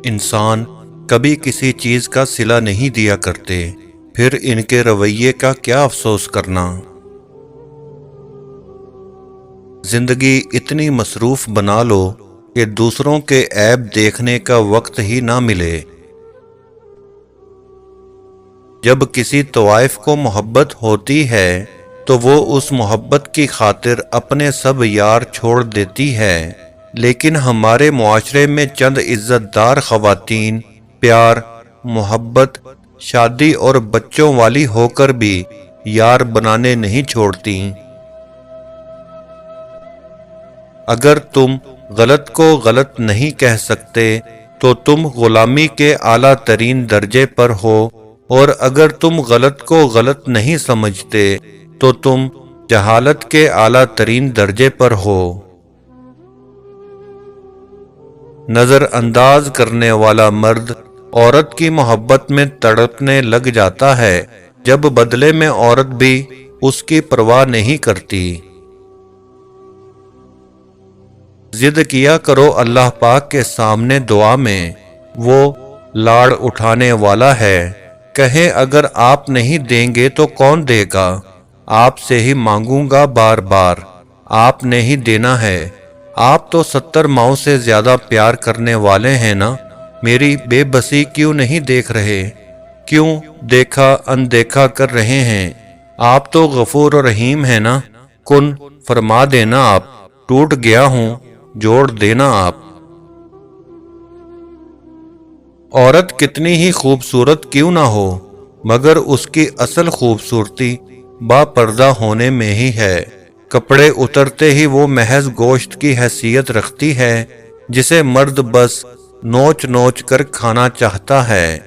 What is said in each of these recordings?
इंसान कभी किसी चीज का सिला नहीं दिया करते, फिर इनके रवैये का क्या अफसोस करना। जिंदगी इतनी मसरूफ बना लो कि दूसरों के ऐब देखने का वक्त ही ना मिले। जब किसी तवाइफ को मोहब्बत होती है तो वो उस मोहब्बत की खातिर अपने सब यार छोड़ देती है, लेकिन हमारे मुआशरे में चंद इज्जतदार ख़वातीन प्यार, मोहब्बत, शादी और बच्चों वाली होकर भी यार बनाने नहीं छोड़ती। अगर तुम गलत को गलत नहीं कह सकते तो तुम गुलामी के आला तरीन दर्जे पर हो, और अगर तुम गलत को गलत नहीं समझते तो तुम जहालत के आला तरीन दर्जे पर हो। नजरअंदाज करने वाला मर्द औरत की मोहब्बत में तड़पने लग जाता है, जब बदले में औरत भी उसकी परवाह नहीं करती। जिद किया करो अल्लाह पाक के सामने दुआ में, वो लाड़ उठाने वाला है। कहे अगर आप नहीं देंगे तो कौन देगा, आपसे ही मांगूंगा बार बार, आपने ही देना है। आप तो 70 माओं से ज्यादा प्यार करने वाले हैं ना, मेरी बेबसी क्यों नहीं देख रहे, क्यों देखा अनदेखा कर रहे हैं। आप तो गफूर और रहीम है ना, कुन फरमा देना आप, टूट गया हूं जोड़ देना आप। औरत कितनी ही खूबसूरत क्यों ना हो, मगर उसकी असल खूबसूरती बापर्दा होने में ही है। कपड़े उतरते ही वो महज गोश्त की हैसियत रखती है, जिसे मर्द बस नोच नोच कर खाना चाहता है।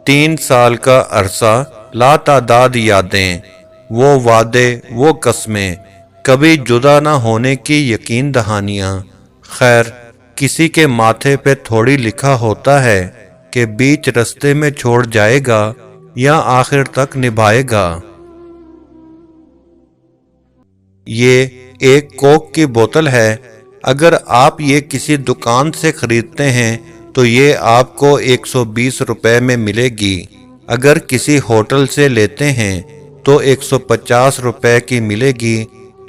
3 साल का अरसा, लातादाद यादें, वो वादे वो कस्में, कभी जुदा ना होने की यकीन दहानियां। खैर किसी के माथे पे थोड़ी लिखा होता है कि बीच रास्ते में छोड़ जाएगा या आखिर तक निभाएगा। ये एक कोक की बोतल है, अगर आप ये किसी दुकान से खरीदते हैं तो ये आपको 120 रुपए में मिलेगी। अगर किसी होटल से लेते हैं तो 150 रुपए की मिलेगी।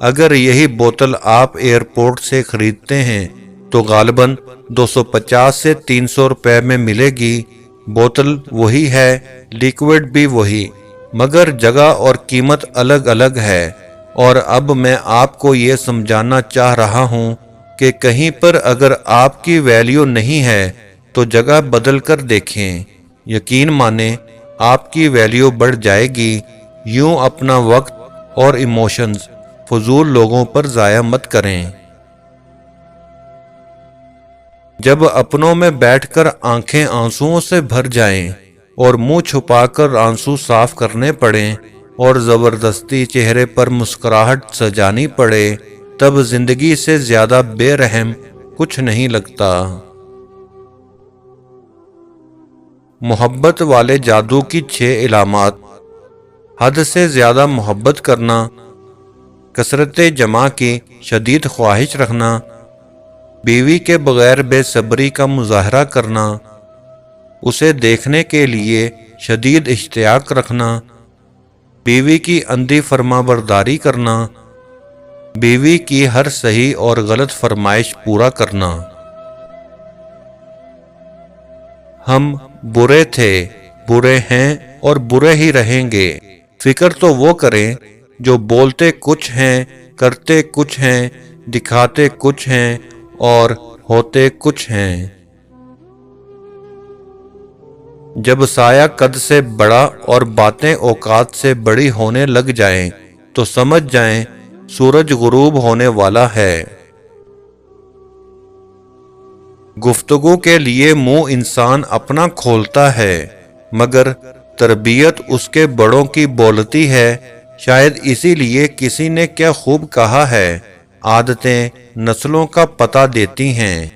अगर यही बोतल आप एयरपोर्ट से खरीदते हैं तो गालिबन 250 से 300 रुपए में मिलेगी। बोतल वही है, लिक्विड भी वही, मगर जगह और कीमत अलग अलग है। और अब मैं आपको ये समझाना चाह रहा हूँ कि कहीं पर अगर आपकी वैल्यू नहीं है तो जगह बदल कर देखें, यकीन माने आपकी वैल्यू बढ़ जाएगी। यूं अपना वक्त और इमोशंस फजूल लोगों पर जाया मत करें। जब अपनों में बैठकर आंखें आंसुओं से भर जाएं और मुंह छुपाकर आंसू साफ करने पड़ें और जबरदस्ती चेहरे पर मुस्कुराहट सजानी पड़े, तब जिंदगी से ज्यादा बेरहम कुछ नहीं लगता। मोहब्बत वाले जादू की 6 इलामात: हद से ज्यादा मोहब्बत करना, कसरत जमा की शदीद ख्वाहिश रखना, बीवी के बगैर बेसब्री का मुजाहरा करना, उसे देखने के लिए शदीद इश्तियाक रखना, बीवी की अंधी फरमाबरदारी करना, बीवी की हर सही और गलत फरमाइश पूरा करना। हम बुरे थे, बुरे हैं और बुरे ही रहेंगे। फिक्र तो वो करें जो बोलते कुछ हैं, करते कुछ हैं, दिखाते कुछ हैं और होते कुछ हैं। जब साया कद से बड़ा और बातें औकात से बड़ी होने लग जाएं, तो समझ जाएं सूरज गुरूब होने वाला है। गुफ्तगू के लिए मुंह इंसान अपना खोलता है, मगर तरबियत उसके बड़ों की बोलती है। शायद इसीलिए किसी ने क्या खूब कहा है, आदतें नस्लों का पता देती हैं।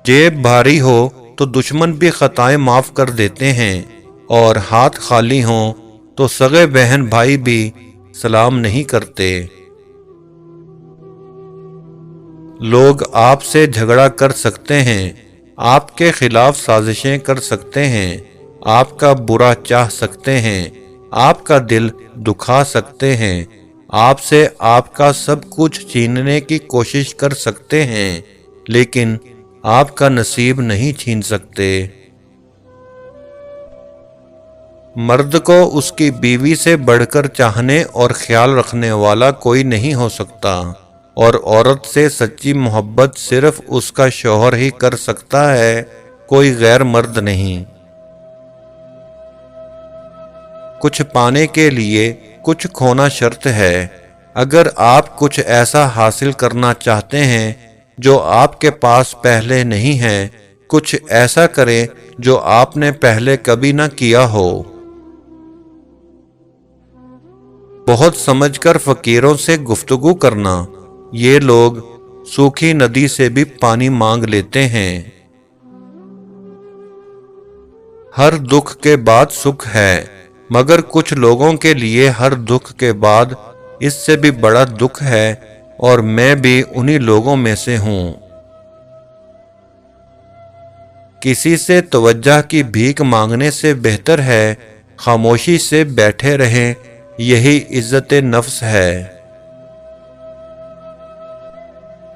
जेब भारी हो तो दुश्मन भी खताएं माफ कर देते हैं, और हाथ खाली हो तो सगे बहन भाई भी सलाम नहीं करते। लोग आपसे झगड़ा कर सकते हैं, आपके खिलाफ साजिशें कर सकते हैं, आपका बुरा चाह सकते हैं, आपका दिल दुखा सकते हैं, आपसे आपका सब कुछ छीनने की कोशिश कर सकते हैं, लेकिन आपका नसीब नहीं छीन सकते। मर्द को उसकी बीवी से बढ़कर चाहने और ख्याल रखने वाला कोई नहीं हो सकता, और औरत से सच्ची मोहब्बत सिर्फ उसका शौहर ही कर सकता है, कोई गैर मर्द नहीं। कुछ पाने के लिए कुछ खोना शर्त है। अगर आप कुछ ऐसा हासिल करना चाहते हैं जो आपके पास पहले नहीं है, कुछ ऐसा करें जो आपने पहले कभी न किया हो। बहुत समझकर फकीरों से गुफ्तगू करना। ये लोग सूखी नदी से भी पानी मांग लेते हैं। हर दुख के बाद सुख है, मगर कुछ लोगों के लिए हर दुख के बाद इससे भी बड़ा दुख है, और मैं भी उन्हीं लोगों में से हूं। किसी से तवज्जो की भीख मांगने से बेहतर है खामोशी से बैठे रहें, यही इज्जत नफ्स है।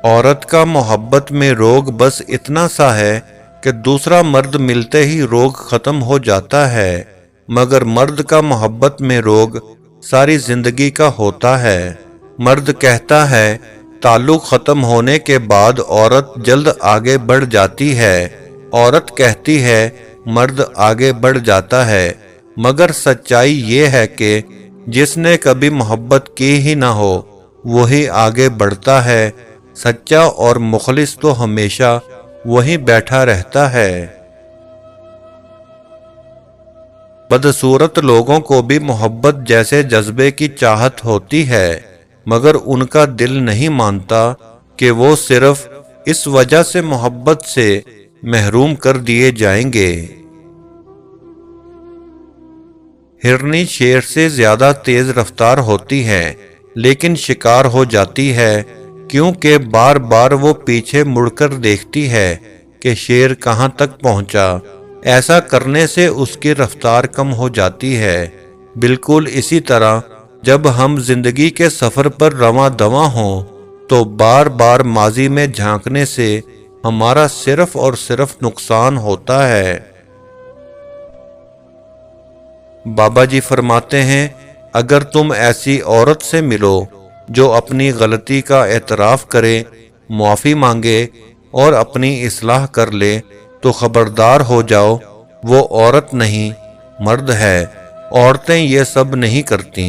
औरत का मोहब्बत में रोग बस इतना सा है कि दूसरा मर्द मिलते ही रोग खत्म हो जाता है, मगर मर्द का मोहब्बत में रोग सारी जिंदगी का होता है। मर्द कहता है ताल्लुक खत्म होने के बाद औरत जल्द आगे बढ़ जाती है, औरत कहती है मर्द आगे बढ़ जाता है, मगर सच्चाई ये है कि जिसने कभी मोहब्बत की ही ना हो वही आगे बढ़ता है। सच्चा और मुखलिस तो हमेशा वहीं बैठा रहता है। बदसूरत लोगों को भी मोहब्बत जैसे जज्बे की चाहत होती है, मगर उनका दिल नहीं मानता कि वो सिर्फ इस वजह से मोहब्बत से महरूम कर दिए जाएंगे। हिरनी शेर से ज्यादा तेज रफ्तार होती है, लेकिन शिकार हो जाती है, क्योंकि बार बार वो पीछे मुड़कर देखती है कि शेर कहां तक पहुंचा। ऐसा करने से उसकी रफ्तार कम हो जाती है। बिल्कुल इसी तरह जब हम जिंदगी के सफर पर रवां दवां हों, तो बार बार माजी में झांकने से हमारा सिर्फ और सिर्फ नुकसान होता है। बाबा जी फरमाते हैं, अगर तुम ऐसी औरत से मिलो जो अपनी गलती का एतराफ़ करे, मुआफ़ी मांगे और अपनी इस्लाह कर ले, तो खबरदार हो जाओ, वो औरत नहीं मर्द है। औरतें ये सब नहीं करती।